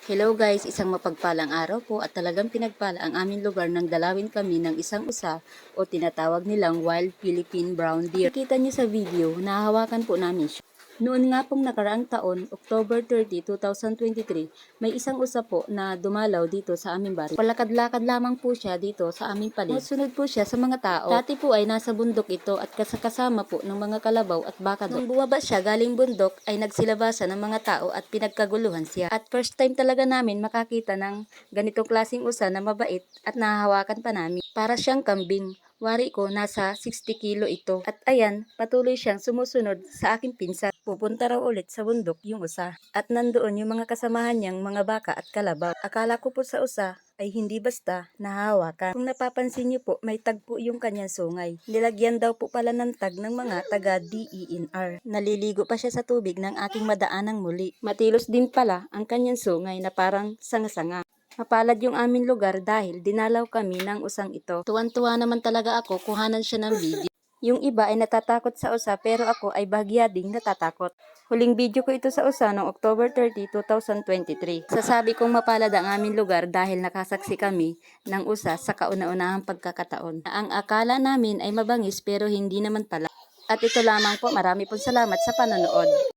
Hello guys, isang mapagpalang araw po at talagang pinagpala ang aming lugar nang dalawin kami ng isang usa o tinatawag nilang Wild Philippine Brown Deer. Makikita nyo sa video, nahahawakan po namin siya. Noon nga pong nakaraang taon, October 30, 2023, may isang usa po na dumalaw dito sa aming baryo. Palakad-lakad lamang po siya dito sa aming paligid. Sunod po siya sa mga tao. Dati po ay nasa bundok ito at kasama po ng mga kalabaw at baka doon. Nung bumaba siya galing bundok ay nagsilabasan ng mga tao at pinagkaguluhan siya. At first time talaga namin makakita ng ganitong klaseng usa na mabait at nahahawakan pa namin. Para siyang kambing. Wari ko, nasa 60 kilo ito. At ayan, patuloy siyang sumusunod sa aking pinsan. Pupunta raw ulit sa bundok yung usa. At nandoon yung mga kasamahan niyang mga baka at kalabaw. Akala ko po sa usa ay hindi basta nahahawakan. Kung napapansin niyo po, may tag po yung kanyang sungay. Nilagyan daw po pala ng tag ng mga taga DENR. Naliligo pa siya sa tubig ng aking madaanang muli. Matilos din pala ang kanyang sungay na parang sanga-sanga. Mapalad yung aming lugar dahil dinalaw kami ng usang ito. Tuwan-tuwa naman talaga ako kuhanan siya ng video. Yung iba ay natatakot sa usa pero ako ay bahagya ding natatakot. Huling video ko ito sa usa noong October 30, 2023. Sasabi kong mapalad ang aming lugar dahil nakasaksi kami ng usa sa kauna-unahang pagkakataon. Ang akala namin ay mabangis pero hindi naman pala. At ito lamang po, marami pong salamat sa panonood.